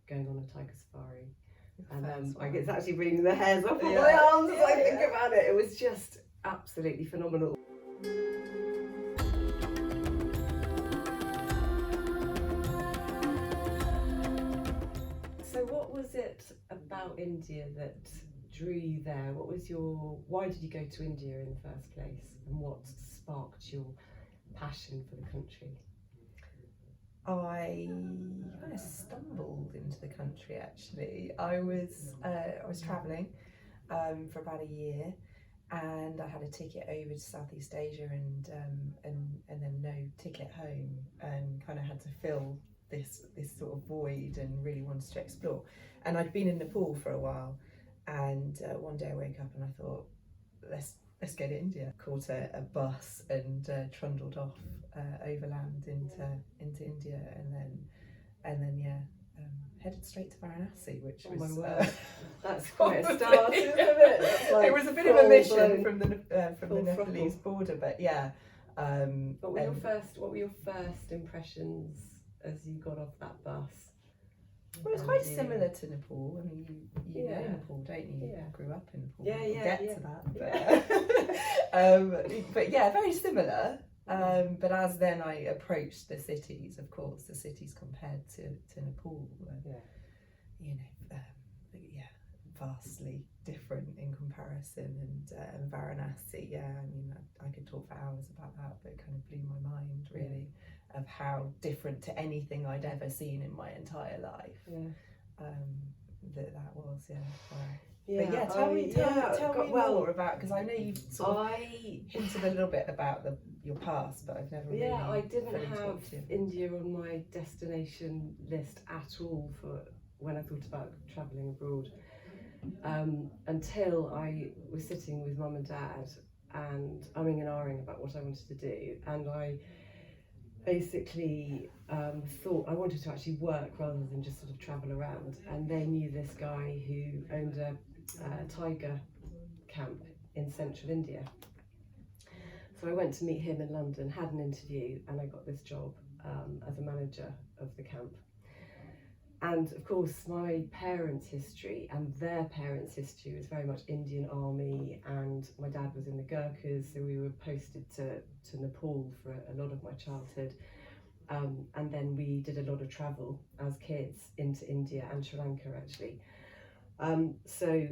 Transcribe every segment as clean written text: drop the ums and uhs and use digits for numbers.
going on a tiger safari. And Wow. it's actually bringing the hairs off of Yeah. my arms as I Yeah. think about it. It was just absolutely phenomenal. So what was it about India that drew you there? Why did you go to India in the first place? And what sparked your passion for the country? I kind of stumbled into the country actually. I was travelling for about a year, and I had a ticket over to Southeast Asia and then no ticket home, and kind of had to fill this sort of void and really wanted to explore. And I'd been in Nepal for a while, and one day I woke up and I thought, let's go to India. Caught a bus and trundled off overland into India, and then headed straight to Varanasi, which Oh was my word. That's quite a start, isn't it? That's like it was a bit of a mission full-blown, from the Nepalese border, but yeah. What were your first impressions as you got off that bus? Well, it was quite similar to Nepal. I mean, you know Yeah. Nepal, don't you? Yeah. You grew up in Nepal. Yeah, We'll yeah, get yeah. to that. But yeah, very similar. But as then I approached the cities, of course, the cities compared to Nepal, you know, vastly different in comparison. And Varanasi, I mean, I could talk for hours about that, but it kind of blew my mind really, of how different to anything I'd ever seen in my entire life. That was, Wow. Yeah. But yeah, tell me more about, because I know you've sort of hinted a little bit about your past, but I've never really I didn't fully have talked to you. India on my destination list at all for when I thought about travelling abroad, until I was sitting with Mum and Dad and umming and ahhing about what I wanted to do, and I basically thought I wanted to actually work rather than just sort of travel around, and they knew this guy who owned a tiger camp in central India. So I went to meet him in London, had an interview, and I got this job as a manager of the camp. And of course my parents' history and their parents' history was very much Indian Army, and my dad was in the Gurkhas, so we were posted to Nepal for a lot of my childhood. And then we did a lot of travel as kids into India and Sri Lanka actually. So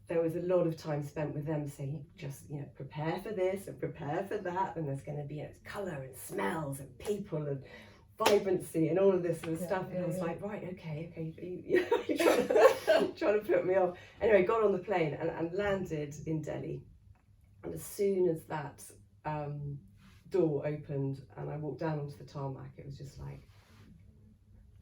there was a lot of time spent with them saying, just, prepare for this and prepare for that, and there's going to be colour and smells and people and vibrancy and all of this sort of stuff. And I was like, right, okay, you're trying to put me off. Anyway, got on the plane and landed in Delhi. And as soon as that door opened and I walked down onto the tarmac, it was just like,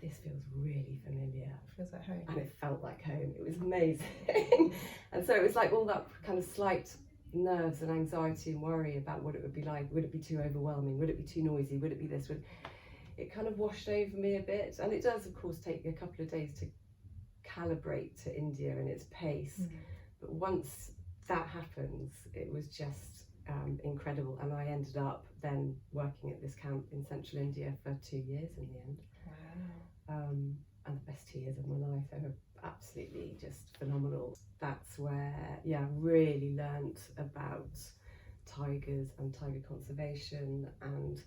this feels really familiar. It feels like home. And it felt like home. It was amazing. And so it was like all that kind of slight nerves and anxiety and worry about what it would be like. Would it be too overwhelming? Would it be too noisy? Would it be this? It kind of washed over me a bit. And it does, of course, take a couple of days to calibrate to India and its pace. But once that happens, it was just incredible. And I ended up then working at this camp in central India for 2 years in the end. Wow. And the best 2 years of my life. They were absolutely just phenomenal. That's where, really learnt about tigers and tiger conservation, and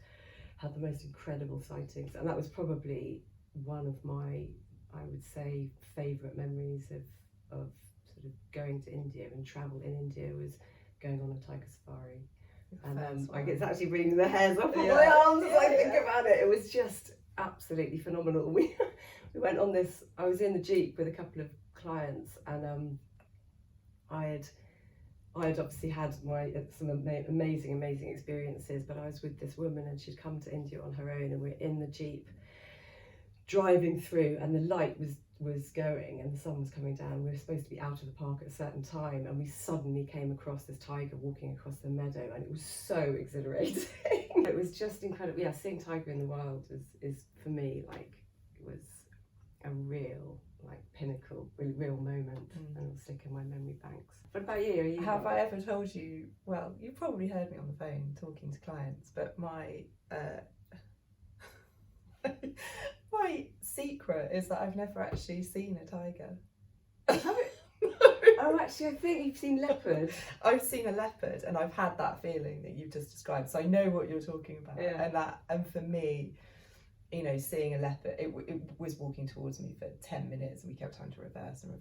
had the most incredible sightings. And that was probably one of my, I would say, favourite memories of sort of going to India and travel in India, was going on a tiger safari. And it's actually bringing the hairs off of my arms as I think about it. It was just absolutely phenomenal. We went on this, I was in the Jeep with a couple of clients, and I had obviously had some amazing experiences, but I was with this woman and she'd come to India on her own, and we're in the Jeep driving through, and the light was going and the sun was coming down. We were supposed to be out of the park at a certain time, and we suddenly came across this tiger walking across the meadow, and it was so exhilarating. It was just incredible. Seeing tiger in the wild is for me, like, it was a real pinnacle, real moment, and it'll stick in my memory banks. What about you? Have I ever told you, well, you probably heard me on the phone talking to clients, but my quite secret is that I've never actually seen a tiger. Oh, actually, I think you've seen leopard. I've seen a leopard, and I've had that feeling that you've just described. So I know what you're talking about, Yeah. and for me, you know, seeing a leopard, it was walking towards me for 10 minutes, and we kept trying to reverse, and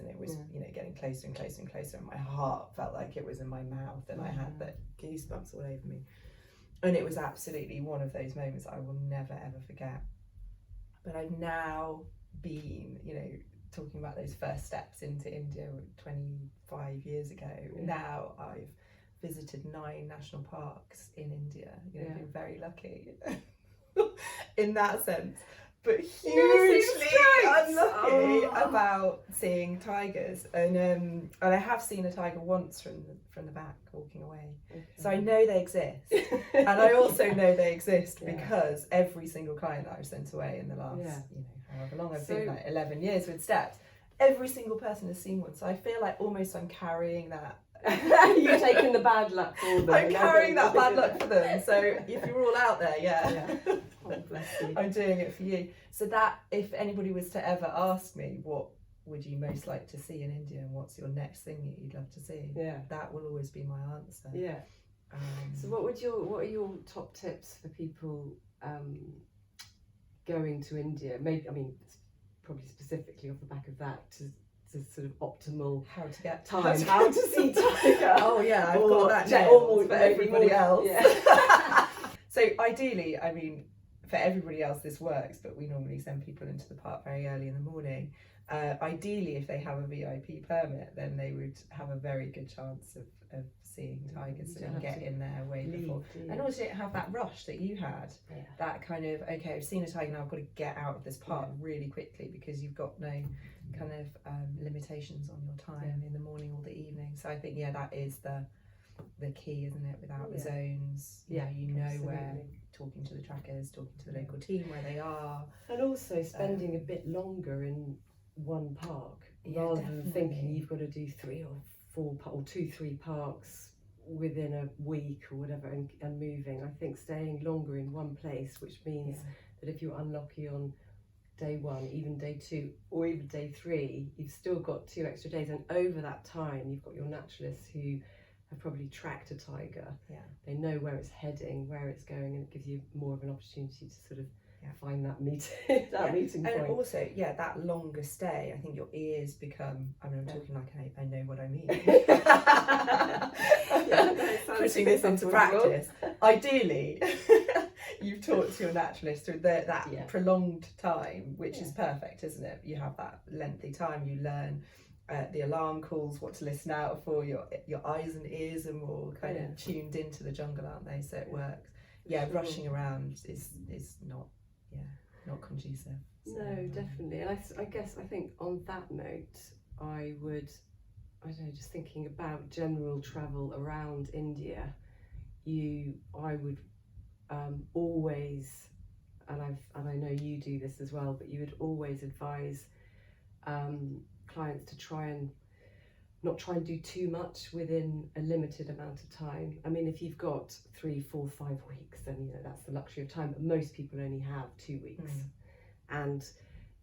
it was, you know, getting closer and closer and closer, and my heart felt like it was in my mouth, and I had the goosebumps all over me, and it was absolutely one of those moments I will never ever forget. But I've now been, you know, talking about those first steps into India 25 years ago. Now I've visited 9 national parks in India. You know, I've been very lucky in that sense, but hugely unlucky about seeing tigers. And I have seen a tiger once from the back walking away. So I know they exist, and I also know they exist because every single client that I've sent away in the last, you know, however long I've been, like 11 years with Steps, every single person has seen one. So I feel like almost I'm carrying that. You're taking the bad luck for them. I'm carrying that bad luck for them. So if you're all out there, Oh, bless you. I'm doing it for you. So that if anybody was to ever ask me what would you most like to see in India and what's your next thing that you'd love to see, that will always be my answer. So what are your top tips for people going to India? Maybe, I mean, probably specifically off the back of that, to sort of optimal how to get time, how to see tiger. Oh yeah, I've got that nailed for everybody else. Yeah. So ideally, I mean, for everybody else this works, but we normally send people into the park very early in the morning. Ideally, if they have a VIP permit, then they would have a very good chance of seeing tigers and get in there way before. And also have that rush that you had, that kind of, okay, I've seen a tiger, now I've got to get out of this park really quickly, because you've got no kind of limitations on your time in the morning or the evening. So I think, that is the key, isn't it? Without the zones, you know where, talking to the trackers, talking to the local team where they are. And also spending a bit longer in one park, rather than thinking you've got to do 3 or 4 or 2-3 parks within a week or whatever, and moving. I think staying longer in one place, which means that if you're unlucky on day 1, even day 2, or even day 3, you've still got 2 extra days, and over that time you've got your naturalists who have probably tracked a tiger. They know where it's heading, where it's going, and it gives you more of an opportunity to sort of find that meeting meeting point. And also, that longer stay, I think your ears become, I mean, I'm talking like I know what I mean. Putting this into practice. Ideally, you've talked to your naturalist through that prolonged time, which is perfect, isn't it? You have that lengthy time, you learn the alarm calls, what to listen out for, your eyes and ears are more kind of tuned into the jungle, aren't they? So it works. Rushing around is not conducive. So, no, definitely. And I think on that note, I don't know, just thinking about general travel around India, I would always, and I know you do this as well, but you would always advise clients to not try and do too much within a limited amount of time. I mean, if you've got 3, 4, 5 weeks, then that's the luxury of time, but most people only have 2 weeks. And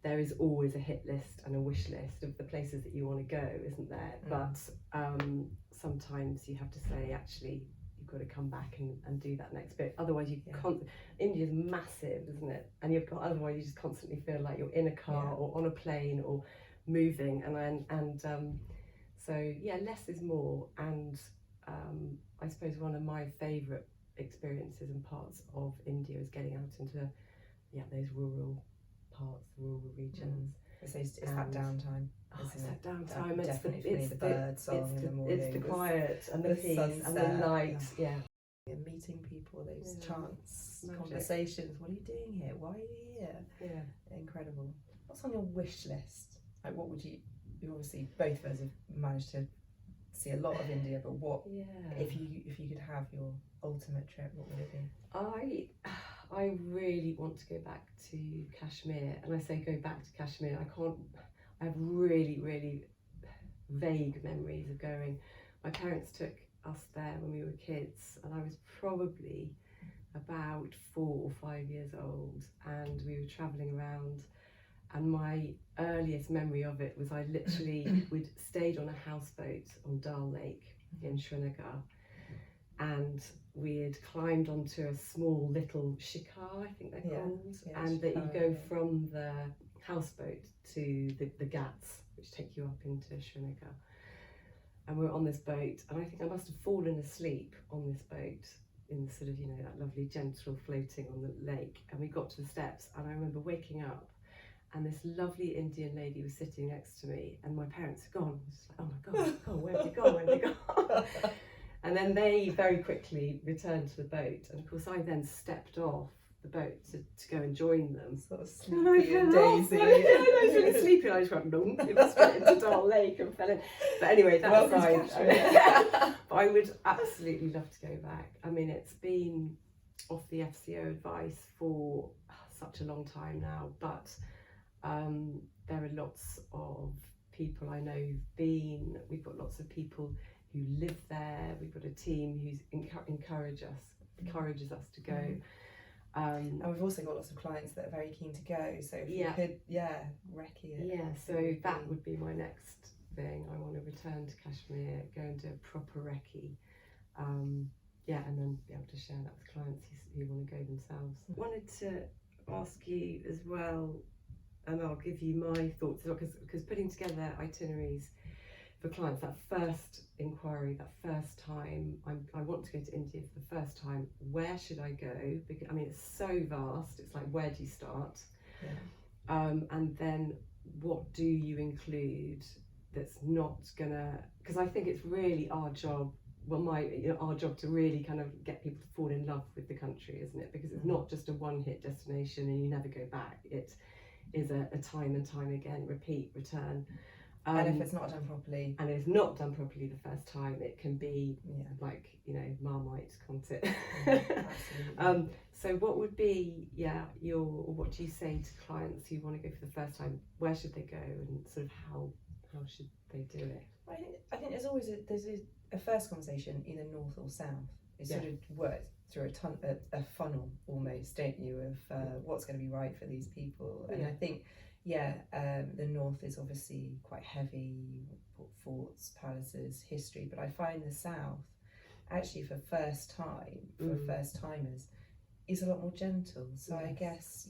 there is always a hit list and a wish list of the places that you want to go, isn't there? But sometimes you have to say, actually, you've got to come back and do that next bit. Otherwise, India's massive, isn't it? And otherwise you just constantly feel like you're in a car or on a plane or moving. So less is more. And I suppose one of my favourite experiences and parts of India is getting out into those rural parts, rural regions. It's that downtime. It's that downtime. It's the bird song in the morning. It's the quiet and the peace and the light. And meeting people, those chance conversations. What are you doing here? Why are you here? Incredible. What's on your wish list? Like, what would you obviously both of us have managed to see a lot of India, but what if you could have your ultimate trip, what would it be? I really want to go back to Kashmir, and I say go back to Kashmir. I have really, really vague memories of going. My parents took us there when we were kids, and I was probably about 4 or 5 years old, and we were travelling around. And my earliest memory of it was we'd stayed on a houseboat on Dal Lake in Srinagar, and we had climbed onto a small little shikar, I think they're called, and that you go from the houseboat to the ghats, which take you up into Srinagar. And we were on this boat, and I think I must have fallen asleep on this boat in the sort of, that lovely gentle floating on the lake. And we got to the steps, and I remember waking up, and this lovely Indian lady was sitting next to me, and my parents had gone. I was just like, oh my God, where have they gone? Where have they gone? And then they very quickly returned to the boat, and of course I then stepped off the boat to go and join them. Sort of sleepy and daisy. I was really sleepy, and I just went, no, it was straight into Dal Lake and fell in. But anyway, that's fine. But I would absolutely love to go back. I mean, it's been off the FCO advice for such a long time now, but there are lots of people I know who've been. We've got lots of people who live there. We've got a team who's encourages us to go. And we've also got lots of clients that are very keen to go. So if you could, recce it. Yeah, so that would be my next thing. I want to return to Kashmir, go and do a proper recce. And then be able to share that with clients who want to go themselves. I wanted to ask you as well, and I'll give you my thoughts, because putting together itineraries for clients, that first inquiry, that first time, I want to go to India for the first time, where should I go? Because I mean, it's so vast, it's like, where do you start? And then what do you include that's not gonna, because I think it's really our job, our job to really kind of get people to fall in love with the country, isn't it? Because it's not just a one-hit destination and you never go back. It is a time and time again, repeat, return. And if it's not done properly, the first time, it can be like, Marmite, can't it? So what would be what do you say to clients who want to go for the first time? Where should they go, and sort of how should they do it? I think there's always a first conversation, either north or south. It sort of works through a funnel almost, don't you, of what's going to be right for these people. And I think the north is obviously quite heavy, forts, palaces, history, but I find the south, actually for first timers, is a lot more gentle. So I guess,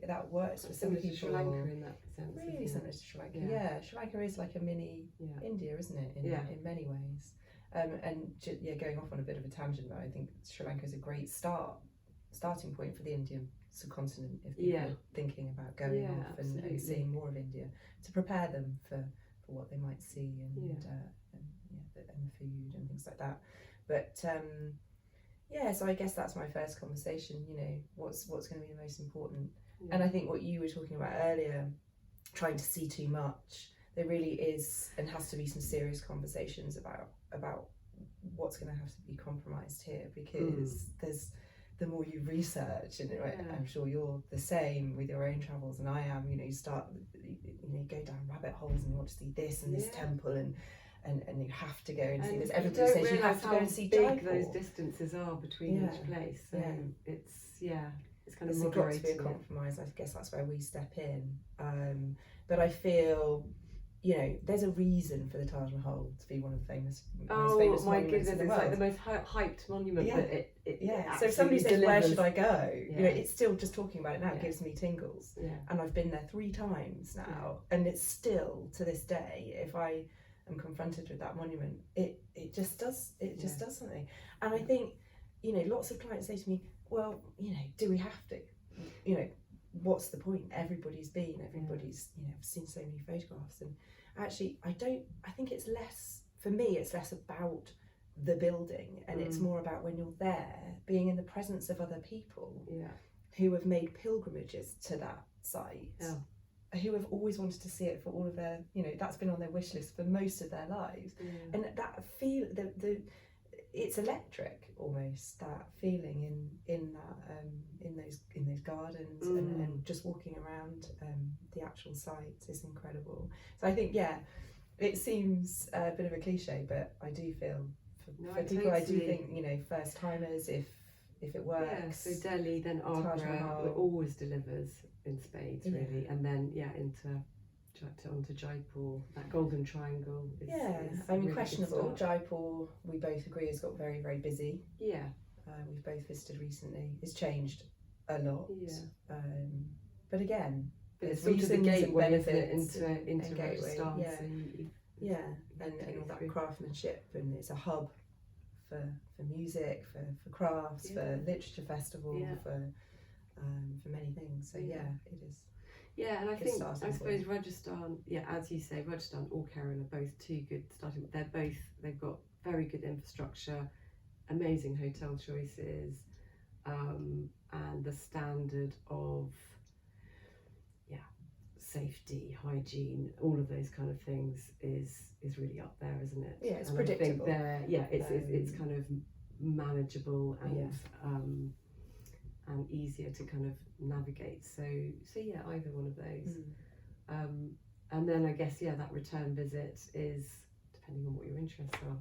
that works for some people. Sri Lanka in that sense. Really similar to Sri Lanka. Yeah, Sri Lanka is like a mini India, isn't it, in many ways. Going off on a bit of a tangent, but I think Sri Lanka is a great starting point for the Indian subcontinent if people are thinking about going off and seeing more of India, to prepare them for what they might see and the food and things like that. But so I guess that's my first conversation. What's going to be the most important? And I think what you were talking about earlier, trying to see too much, there really is and has to be some serious conversations about what's going to have to be compromised here, because there's, the more you research, and I'm sure you're the same with your own travels, and I am, you start, you go down rabbit holes and you want to see this and this temple, and you have to go and see this. Everybody says you have to go and see big Jaipur. Those distances are between each place, so it's kind of it's got to be a compromise. I guess that's where we step in, but I feel, there's a reason for the Taj Mahal to be one of the most famous monuments in the world. It's like the most hyped monument. So if somebody says, where should I go? It's still, just talking about it now, it gives me tingles. And I've been there 3 times now, and it's still, to this day, if I am confronted with that monument, it just does something. And I think, lots of clients say to me, well, do we have to? What's the point? Everybody's been, I've seen so many photographs, and actually I think it's less, for me, it's less about the building, and it's more about when you're there, being in the presence of other people who have made pilgrimages to that site, who have always wanted to see it for all of their, that's been on their wish list for most of their lives, and that feel, it's electric almost, that feeling in those gardens, and just walking around the actual site is incredible. So I think it seems a bit of a cliche, but I do feel for people, I do think, first timers, if if it Yeah, works. so Delhi, then Taj Agra, Mahal. it always delivers in spades, Yeah. really, and then onto Jaipur. That golden triangle. Is I mean, really good questionable. start. Jaipur, we both agree, has got very, very busy. Yeah, We've both visited recently. It's changed a lot. yeah. But again, But it's there's sort of the reasons and gateway, isn't it, benefits into and gateway. Rajasthan. Yeah, So you yeah, get and all that through. craftsmanship, and it's a hub for music, for crafts, Yeah. for literature festival, Yeah. for many things. So Yeah. it is. Yeah, and I Good think, starting I suppose point. Rajasthan, yeah, as you say, Rajasthan or Kerala are both two good starting. They've got very good infrastructure, amazing hotel choices, and the standard of, safety, hygiene, all of those kind of things is really up there, isn't it? Yeah, it's and predictable. I think it's kind of manageable and easier to kind of navigate. So yeah, either one of those. And then I guess that return visit is depending on what your interests are.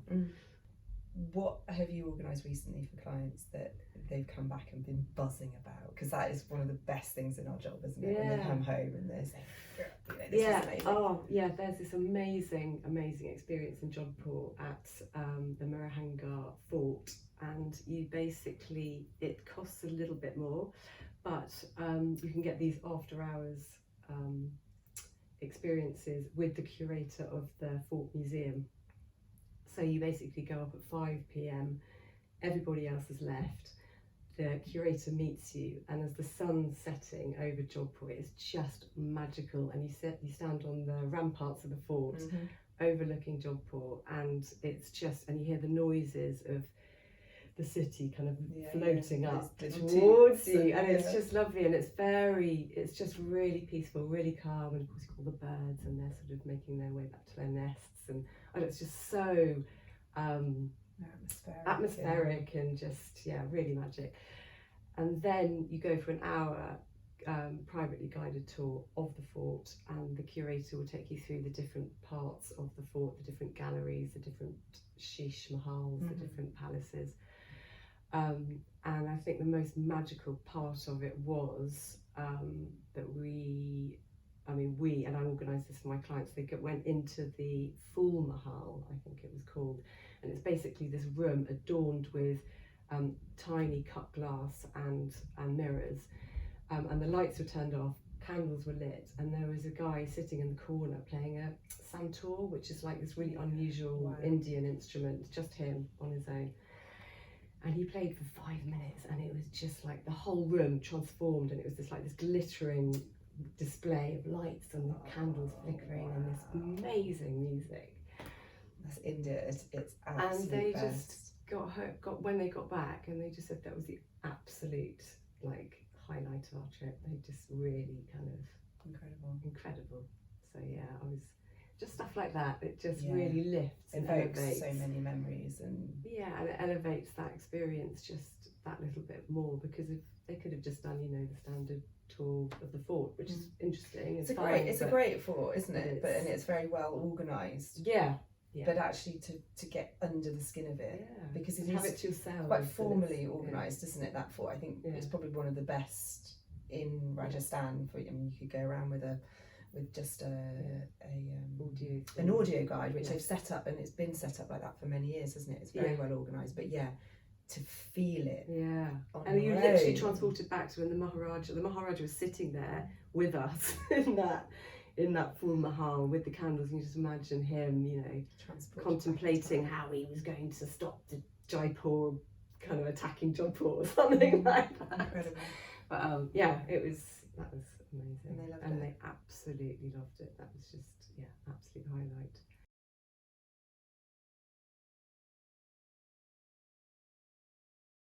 What have you organised recently for clients that they've come back and been buzzing about? Because that is one of the best things in our job, isn't it? When they come home and they say, this is amazing. There's this amazing experience in Jodhpur at the Marahangar Fort, and it costs a little bit more, but you can get these after hours experiences with the curator of the Fort Museum. So you basically go up at 5 p.m, everybody else has left, the curator meets you, and as the sun's setting over Jodhpur, it's just magical, and you stand on the ramparts of the fort overlooking Jodhpur, and you hear the noises of the city kind of floating up towards you, and it's just lovely, and it's just really peaceful, really calm, and of course you call the birds and they're sort of making their way back to their nests, and it's just so atmospheric and just really magic. And then you go for an hour privately guided tour of the fort, and the curator will take you through the different parts of the fort, the different galleries, the different sheesh mahals, the different palaces. And I think the most magical part of it was that we, and I organised this for my clients, they went into the Full Mahal, I think it was called, and it's basically this room adorned with tiny cut glass and mirrors, and the lights were turned off, candles were lit, and there was a guy sitting in the corner playing a santoor, which is like this really unusual Indian instrument, just him on his own. And he played for 5 minutes, and it was just like the whole room transformed, and it was this glittering display of lights and candles flickering and this amazing music. That's India. It's absolute and they best. Just got when they got back, and they just said that was the absolute highlight of our trip. They just really kind of incredible. So I was just stuff like that. It just really lifts and elevates so many memories, and and it elevates that experience just that little bit more, because if they could have just done the standard tour of the fort, which is interesting. It's a great fort, isn't it? And it's very well organised. Yeah. But actually to get under the skin of it, because it is yourself, quite formally organised, isn't it? That fort, I think it's probably one of the best in Rajasthan. You could go around with just an audio guide, which they've set up, and it's been set up like that for many years, hasn't it? It's very well organised, but to feel it, and you're literally transported back to when the Maharaja was sitting there with us in that Full Mahal with the candles, and you just imagine him, contemplating how he was going to stop the Jaipur kind of attacking Jodhpur or something like that. Incredible. But that was amazing, and they loved and it. they absolutely loved it. That was just absolute highlight.